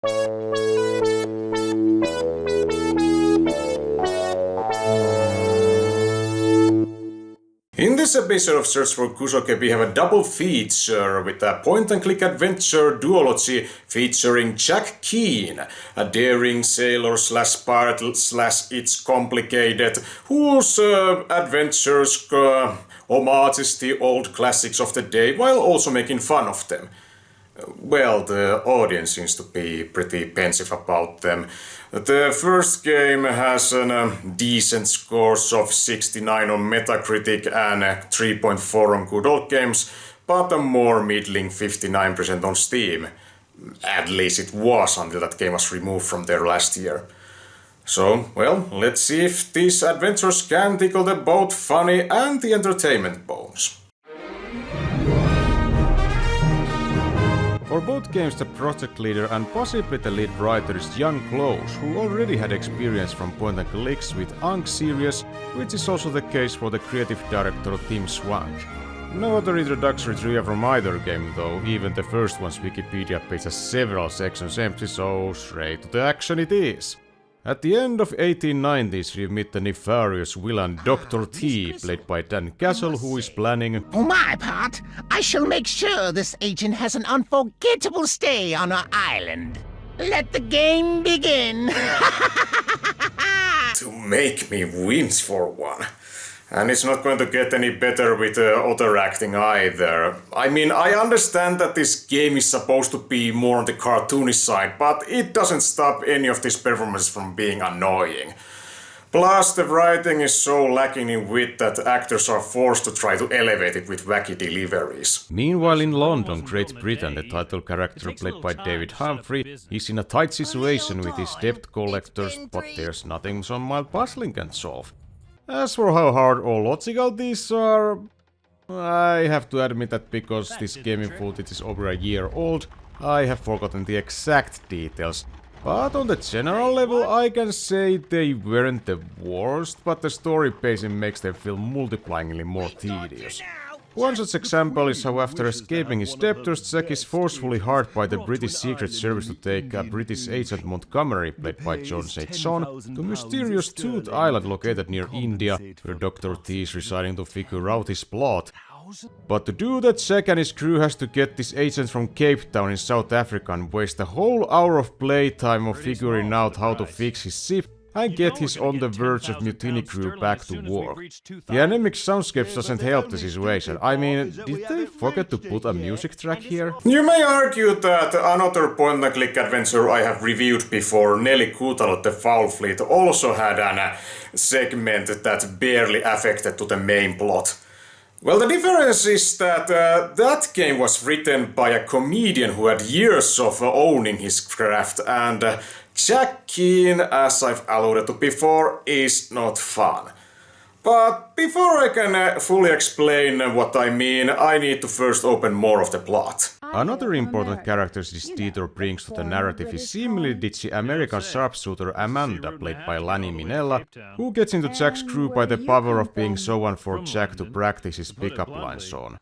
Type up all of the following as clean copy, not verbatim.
In this episode of Search for Kusoge, we have a double feature with a point-and-click adventure duology featuring Jack Keane, a daring sailor/pirate/it's complicated, whose adventures homages the old classics of the day while also making fun of them. Well, the audience seems to be pretty pensive about them. The first game has decent scores of 69 on Metacritic and 3.4 on Good Old Games, but a more middling 59% on Steam. At least it was until that game was removed from there last year. So, well, let's see if these adventures can tickle the both funny and the entertainment bones. For both games, the project leader and possibly the lead writer is Young Close, who already had experience from point-and-clicks with Ankh series, which is also the case for the creative director Tim Swank. No other introductory trivia from either game though, even the first one's Wikipedia page has several sections empty, so straight to the action it is. At the end of 1890s, we meet the nefarious villain Dr. T, played by Dan Castle, who is planning... For my part, I shall make sure this agent has an unforgettable stay on our island. Let the game begin! To make me wince for one. And it's not going to get any better with other acting either. I mean, I understand that this game is supposed to be more on the cartoony side, but it doesn't stop any of these performances from being annoying. Plus, the writing is so lacking in wit that actors are forced to try to elevate it with wacky deliveries. Meanwhile in London, Great Britain, the title character played by David Humphrey is in a tight situation with his debt collectors, but there's nothing some mild puzzling can solve. As for how hard or logical these are, I have to admit that because this gaming footage is over a year old, I have forgotten the exact details. But on the general level I can say they weren't the worst, but the story pacing makes them feel multiplyingly more tedious. One such example is how after escaping his debtors, Jack is forcefully hired by the British Secret Service to take British agent Montgomery, played by John St. John, to mysterious Tooth Island located near India, where Dr. T is residing to figure out his plot. But to do that, Jack and his crew has to get this agent from Cape Town in South Africa and waste a whole hour of playtime of figuring out how to fix his ship and get his on the verge of mutiny crew back to work. The anemic soundscapes doesn't help the situation. I mean, did they forget to put a music track here? You may argue that another point-and-click adventure I have reviewed before, Nelly Kutalot the Foul Fleet, also had a segment that barely affected to the main plot. Well, the difference is that that game was written by a comedian who had years of owning his craft, and Jack Keane, as I've alluded to before, is not fun. But before I can fully explain what I mean, I need to first open more of the plot. Another important character this detour brings to the narrative is seemingly ditzy American sharpshooter Amanda, played by Lanny Minella, who gets into Jack's crew by the power of being someone for Jack to practice his pickup lines on,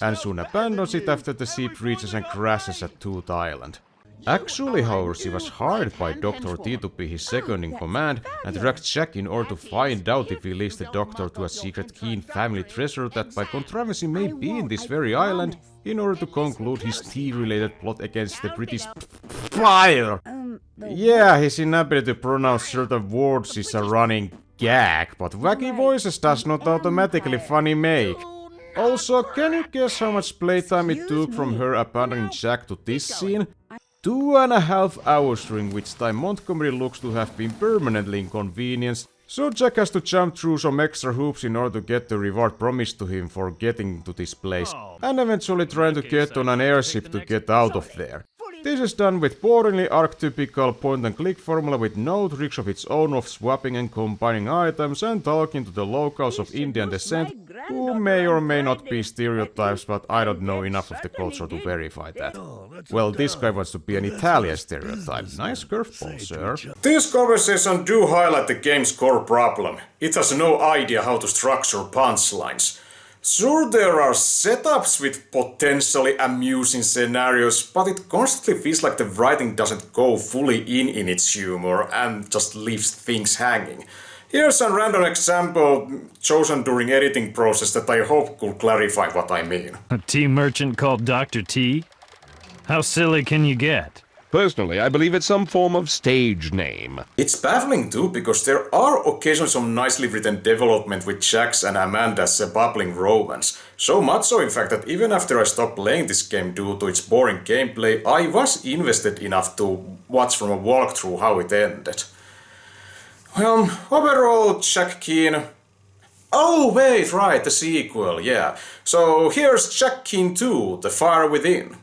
and soon abandons it after the ship reaches and crashes at Tooth Island. Actually, however, she was hired by Dr. T to be his second in command and dragged Jack in order to find out if he leads the Doctor to a secret Keane family treasure that by controversy may be in this very island, in order to conclude his tea-related plot against the British Empire. Yeah, his inability to pronounce certain words is a running gag, but wacky voices does not automatically funny make. Also, can you guess how much playtime it took from her abandoning Jack to this scene? 2.5 hours, during which time Montgomery looks to have been permanently inconvenienced, so Jack has to jump through some extra hoops in order to get the reward promised to him for getting to this place, and eventually trying to get on an airship to get out of there. This is done with boringly archetypical point-and-click formula with no tricks of its own of swapping and combining items and talking to the locals of Indian descent, who may or may not be stereotypes, but I don't know enough of the culture to verify that. Well, this guy wants to be an Italian stereotype. Nice curveball, sir. These conversations do highlight the game's core problem. It has no idea how to structure punchlines. Sure, there are setups with potentially amusing scenarios, but it constantly feels like the writing doesn't go fully in its humor and just leaves things hanging. Here's a random example chosen during editing process that I hope could clarify what I mean. A tea merchant called Dr. T? How silly can you get? Personally, I believe it's some form of stage name. It's baffling too, because there are occasionally some nicely written development with Jack's and Amanda's bubbling romance. So much so, in fact, that even after I stopped playing this game due to its boring gameplay, I was invested enough to watch from a walkthrough how it ended. Well, overall, Jack Keane... Oh, wait, right, the sequel, yeah. So here's Jack Keane 2, The Fire Within.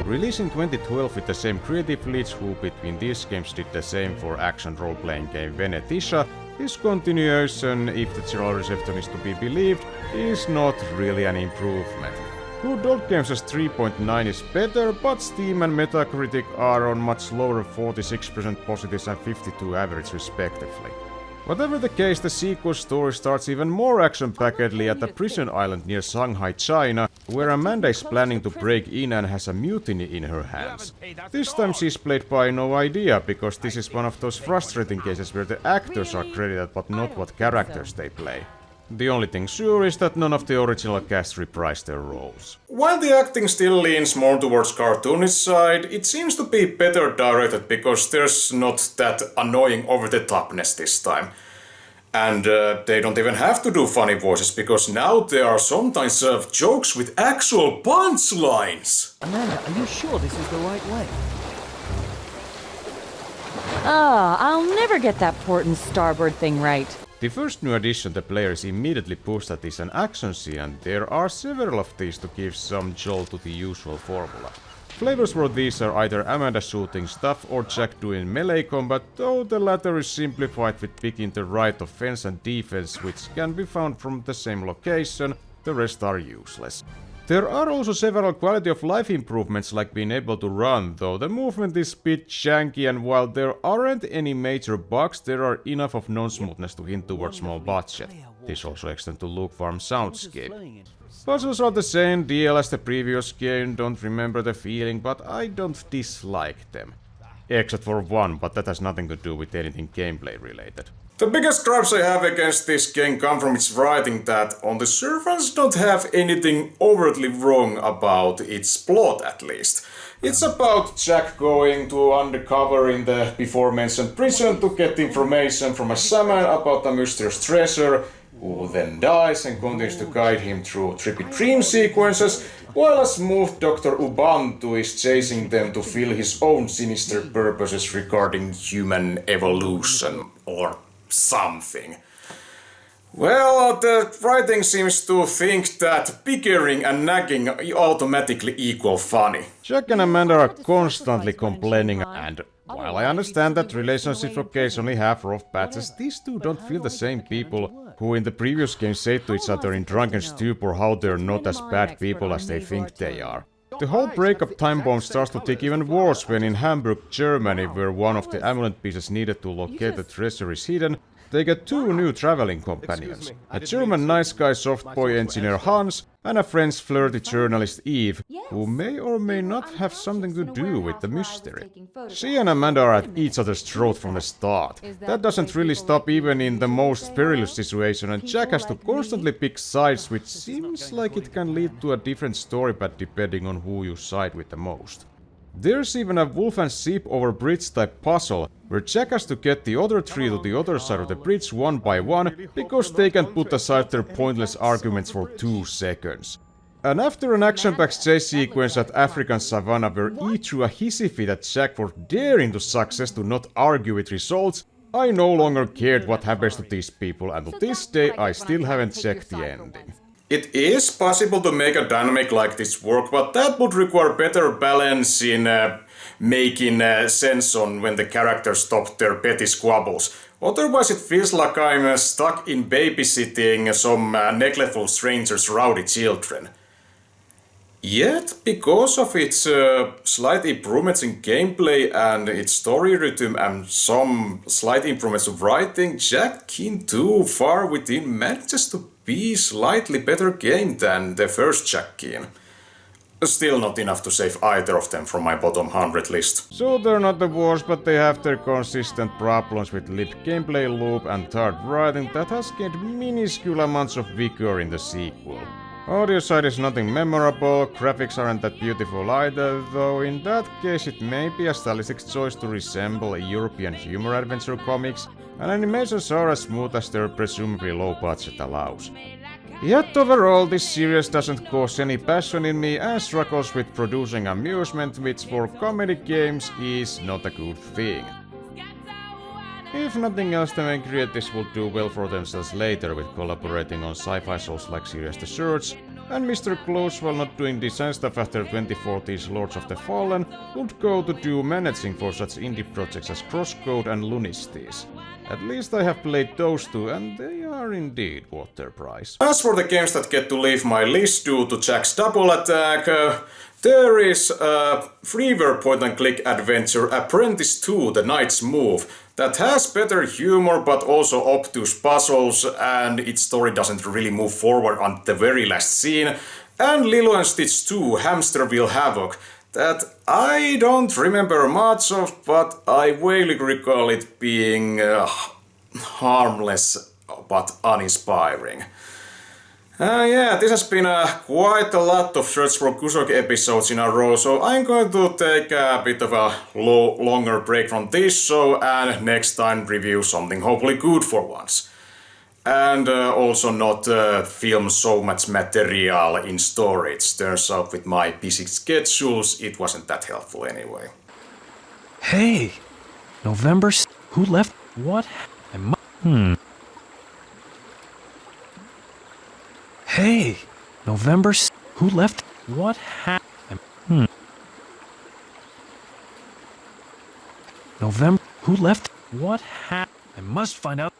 Released in 2012 with the same creative leads who between these games did the same for action role-playing game Venetia, this continuation, if the general reception is to be believed, is not really an improvement. Good Old Games' 3.9 is better, but Steam and Metacritic are on much lower 46% positives and 52 average respectively. Whatever the case, the sequel story starts even more action-packedly at a prison island near Shanghai, China, where Amanda is planning to break in and has a mutiny in her hands. This time she's played by no idea, because this is one of those frustrating cases where the actors are credited but not what characters they play. The only thing sure is that none of the original cast reprised their roles. While the acting still leans more towards cartoonish side, it seems to be better directed because there's not that annoying over-the-topness this time. And they don't even have to do funny voices because now there are sometimes jokes with actual punchlines. Amanda, are you sure this is the right way? I'll never get that port and starboard thing right. The first new addition the player is immediately pushed at is an action scene, and there are several of these to give some jolt to the usual formula. Flavors for these are either Amanda shooting stuff or Jack doing melee combat, though the latter is simplified with picking the right offense and defense, which can be found from the same location, the rest are useless. There are also several quality of life improvements like being able to run, though the movement is a bit janky, and while there aren't any major bugs, there are enough of non-smoothness to hint towards small budget. This also extends to Luke Farm soundscape. Puzzles are the same deal as the previous game, don't remember the feeling, but I don't dislike them. Except for one, but that has nothing to do with anything gameplay related. The biggest gripes I have against this game come from its writing that, on the surface, don't have anything overtly wrong about its plot at least. It's about Jack going to undercover in the before-mentioned prison to get information from a shaman about a mysterious treasure, who then dies and continues to guide him through trippy dream sequences, while a smooth Dr. Ubantu is chasing them to fill his own sinister purposes regarding human evolution, or something. Well, the writing seems to think that bickering and nagging automatically equal funny. Jack and Amanda are constantly complaining, and while I understand that relationships occasionally have rough patches, these two don't feel the same people who in the previous game say to each other in drunken stupor how they're not as bad people as they think they are. The whole breakup time bomb starts to tick even worse when in Hamburg, Germany, where one of the amulet pieces needed to locate the treasure is hidden, they get two new traveling companions. A German nice guy soft boy engineer Hans and a French flirty journalist Eve, who may or may not have something to do with the mystery. She and Amanda are at each other's throat from the start. That doesn't really stop even in the most perilous situation, and Jack has to constantly pick sides, which seems like it can lead to a different story path depending on who you side with the most. There's even a wolf and sheep over bridge type puzzle, where Jack has to get the other three to the other side of the bridge one by one, because they can put aside their pointless arguments for 2 seconds. And after an action-packed chase sequence at African savannah where E threw a hissy fit at Jack for daring to success to not argue with results, I no longer cared what happens to these people, and to this day I still haven't checked the ending. It is possible to make a dynamic like this work, but that would require better balance in making sense on when the characters stop their petty squabbles. Otherwise it feels like I'm stuck in babysitting some neglectful strangers' rowdy children. Yet, because of its slight improvements in gameplay and its story rhythm and some slight improvements of writing, Jack Keane 2 Far Within manages to be slightly better game than the first Jack Keane. Still not enough to save either of them from my bottom 100 list. So they're not the worst, but they have their consistent problems with lip gameplay loop and third writing that has gained minuscule amounts of vigor in the sequel. Audio side is nothing memorable, graphics aren't that beautiful either, though in that case it may be a stylistic choice to resemble European humor adventure comics, and animations are as smooth as their presumably low budget allows. Yet overall, this series doesn't cause any passion in me and struggles with producing amusement, which for comedy games is not a good thing. If nothing else, the main creatives will do well for themselves later with collaborating on sci-fi shows like Series The Search, and Mr. Close, while not doing design stuff after 2014's Lords of the Fallen, would go to do managing for such indie projects as Crosscode and Lunisties. At least I have played those two, and they are indeed worth their price. As for the games that get to leave my list due to Jack's double attack, there is a freeware point-and-click adventure Apprentice 2 The Knight's Move that has better humor but also obtuse puzzles, and its story doesn't really move forward on the very last scene, and Lilo and Stitch 2 Hamsterville Havoc that I don't remember much of, but I vaguely recall it being harmless but uninspiring. Yeah, this has been quite a lot of Search for Kusoge episodes in a row, so I'm going to take a bit of a longer break from this show and next time review something hopefully good for once. And also not film so much material in storage. Turns out with my busy schedules it wasn't that helpful anyway. Hey! Who left? What? Hey! Who left? What Who left? What I must find out.